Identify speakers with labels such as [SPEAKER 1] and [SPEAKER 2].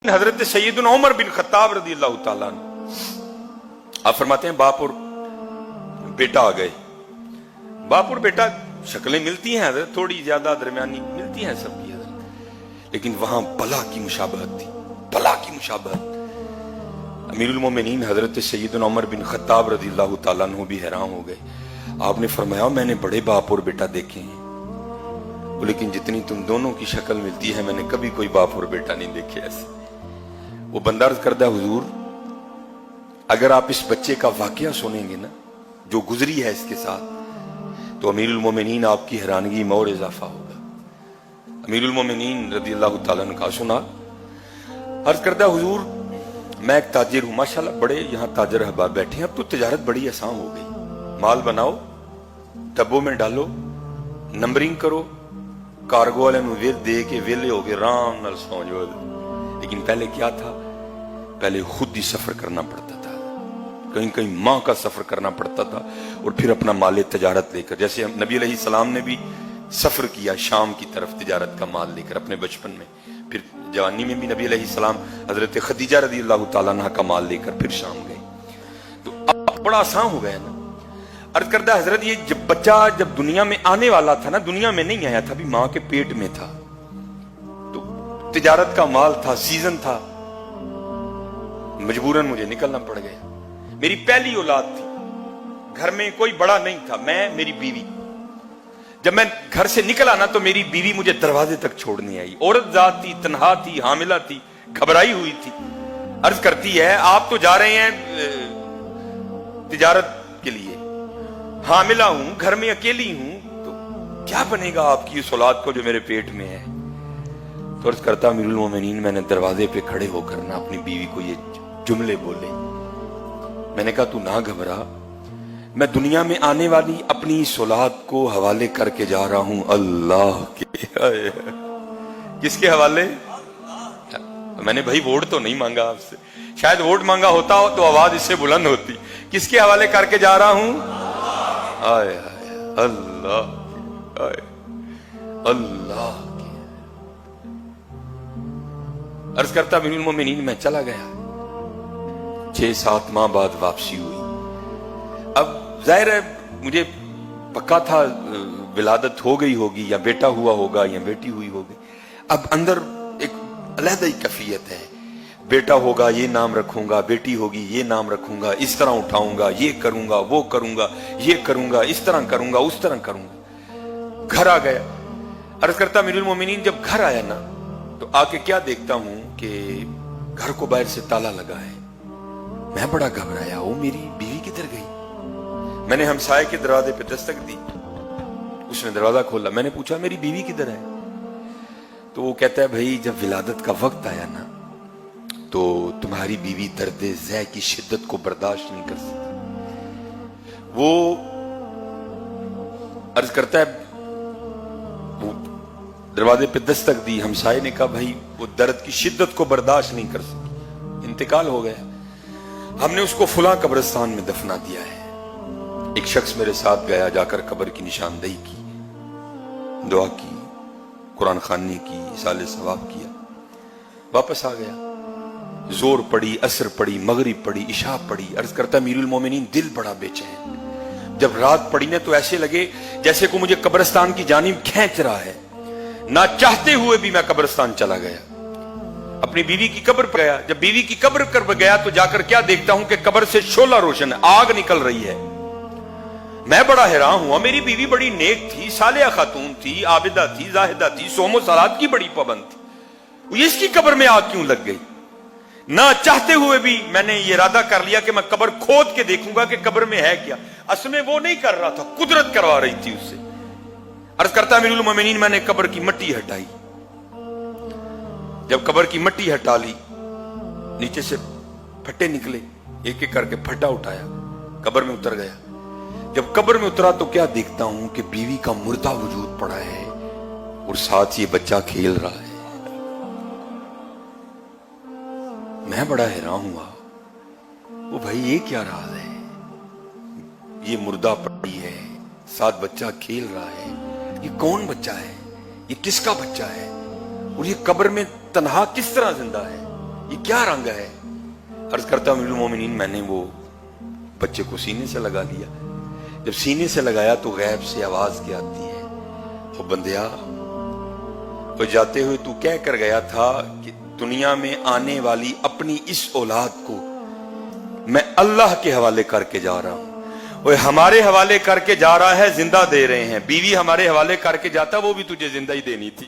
[SPEAKER 1] हजरत सैयदना Umar bin Khattab रज़ी अल्लाह ताला अन्हु आप फरमाते हैं बाप और बेटा आ गए। बाप और बेटा शक्लें मिलती हैं हजरत, थोड़ी ज्यादा दरमियानी मिलती हैं सबकी हजरत, लेकिन वहां बला की मुशाबहत थी, बला की मुशाबहत। अमीरुल मोमिनीन हजरत सैयदना उमर बिन खत्ताब रज़ी अल्लाह ताला अन्हु भी हैरान हो गए। आपने फरमाया मैंने बड़े बाप और बेटा देखे हैं, लेकिन जितनी तुम दोनों की शक्ल मिलती है मैंने कभी कोई बाप और बेटा नहीं देखे ऐसे। वो बंदा अर्ज करता हुजूर अगर आप इस बच्चे का वाकया सुनेंगे ना जो गुजरी है इसके साथ, तो अमीरुल मोमिनीन आपकी हैरानगी में और इजाफा होगा। अमीरुल मोमिनीन रज़ी अल्लाह ताला अन्हु का सुना, अर्ज करता हुजूर मैं एक ताजिर हूं, माशाल्लाह बड़े यहाँ ताजिर अहबाब बैठे हैं, अब तो तिजारत बड़ी आसान हो गई, माल बनाओ डब्बों में डालो नंबरिंग करो, कार्गो वाले में वेल दे के वेले हो गए राम नाल सौ जो। लेकिन पहले क्या था, पहले खुद ही सफर करना पड़ता था, कहीं कहीं माह का सफर करना पड़ता था और फिर अपना माल तजारत लेकर, जैसे नबी अलैहिस्सलाम ने भी सफर किया शाम की तरफ तिजारत का माल लेकर अपने बचपन में, फिर जवानी में भी नबी अलैहिस्सलाम हजरत खदीजा रज़ी अल्लाह ताला अन्हा का माल लेकर फिर शाम गए। तो अब बड़ा आसान हो गया ना। अर्ज करदा हजरत ये जब बच्चा जब दुनिया में आने वाला था ना, दुनिया में नहीं आया था, अभी मां के पेट में था, तो तिजारत का माल था, सीजन था, मजबूरन मुझे निकलना पड़ गया। मेरी पहली औलाद थी, घर में कोई बड़ा नहीं था, मैं मेरी बीवी। जब मैं घर से निकला ना तो मेरी बीवी मुझे दरवाजे तक छोड़ने आई। औरत जात थी, तन्हा थी, हामिला थी, घबराई हुई थी। अर्ज करती है आप तो जा रहे हैं तिजारत के लिए, हामिला हूं, घर में अकेली हूं, तो क्या बनेगा आपकी इस औलाद को जो मेरे पेट में है। तो अर्ज करता अमीरुल मोमिनीन मैंने दरवाजे पे खड़े होकर ना अपनी बीवी को ये जुमले बोले। मैंने कहा तू ना घबरा, मैं दुनिया में आने वाली अपनी इस औलाद को हवाले करके जा रहा हूं अल्लाह के। किसके हवाले? मैंने भाई वोट तो नहीं मांगा आपसे, शायद वोट मांगा होता हो तो आवाज इससे बुलंद होती। किसके हवाले करके जा रहा हूं? आए अल्लाह, आए अल्लाह। अर्ज करता अमीरुल मोमिनीन मैं चला गया। 6-7 माह बाद वापसी हुई। अब जाहिर है मुझे पक्का था विलादत हो गई होगी, या बेटा हुआ होगा या बेटी हुई होगी। अब अंदर एक अलग ही कैफियत है, बेटा होगा ये नाम रखूंगा, बेटी होगी ये नाम रखूंगा, इस तरह उठाऊंगा, ये करूंगा, वो करूंगा, ये करूंगा, इस तरह करूंगा, उस तरह करूंगा। घर आ गया। अर्ज करता अमीरुल मोमिनीन जब घर आया ना तो आके क्या देखता हूं कि घर को बाहर से ताला लगा है। मैं बड़ा घबराया, वो मेरी बीवी किधर गई। मैंने हमसाये के दरवाजे पे दस्तक दी, उसने दरवाजा खोला। मैंने पूछा मेरी बीवी किधर है, तो वो कहता है भाई जब विलादत का वक्त आया ना तो तुम्हारी बीवी दर्द ज़ै की शिद्दत को बर्दाश्त नहीं कर सकती। वो अर्ज करता है वो दरवाजे पे दस्तक दी, हमसाये ने कहा भाई वो दर्द की शिद्दत को बर्दाश्त नहीं कर सकी, इंतकाल हो गया, हमने उसको फुला कब्रिस्तान में दफना दिया है। एक शख्स मेरे साथ गया, जाकर कब्र की निशानदेही की, दुआ की, कुरान खानी की, इसाले सवाब किया, वापस आ गया। जोर पड़ी, असर पड़ी, मगरिब पड़ी, इशा पड़ी। अर्ज करता अमीरुल मोमिनीन दिल बड़ा बेचैन। जब रात पड़ी ना तो ऐसे लगे जैसे को मुझे कब्रिस्तान की जानिब खींच रहा है। ना चाहते हुए भी मैं कब्रिस्तान चला गया, अपनी बीवी की कब्र पर गया। जब बीवी की कब्र पर गया तो जाकर क्या देखता हूं कि कब्र से शोला रोशन है, आग निकल रही है। मैं बड़ा हैरान हुआ, मेरी बीवी बड़ी नेक थी, सालिया खातून थी, आबिदा थी, जाहिदा थी, सोमो सलात की बड़ी पाबंद थी, इसकी कब्र में आग क्यों लग गई। ना चाहते हुए भी मैंने ये इरादा कर लिया कि मैं कब्र खोद के देखूंगा कि कब्र में है क्या। असल में वो नहीं कर रहा था, कुदरत करवा रही थी उससे। अर्ज करता अमीरुल मोमिनीन मैंने कब्र की मिट्टी हटाई। जब कब्र की मिट्टी हटा ली, नीचे से फट्टे निकले, एक एक करके फट्टा उठाया, कब्र में उतर गया। जब कब्र में उतरा तो क्या देखता हूं कि बीवी का मुर्दा वजूद पड़ा है और साथ ये बच्चा खेल रहा है। मैं बड़ा हैरान हुआ, वो भाई ये क्या राज है, ये मुर्दा पड़ी है, साथ बच्चा खेल रहा है, ये कौन बच्चा है, ये किसका बच्चा है, और ये कब्र में तन्हा किस तरह जिंदा है। یہ کیا رنگ ہے؟ عرض کرتا ہوں امیرُ المومنین میں نے وہ بچے کو سینے سے لگا لیا. جب سینے سے لگایا تو غیب سے آواز کیا آتی ہے، وہ بندیا وہ جاتے ہوئے تو کہہ کر گیا تھا کہ دنیا میں آنے والی اپنی اس اولاد کو میں اللہ کے حوالے کر کے جا رہا ہوں. وہ ہمارے حوالے کر کے جا رہا ہے، زندہ دے رہے ہیں. بیوی ہمارے حوالے کر کے جاتا وہ بھی تجھے زندہ ہی دینی تھی.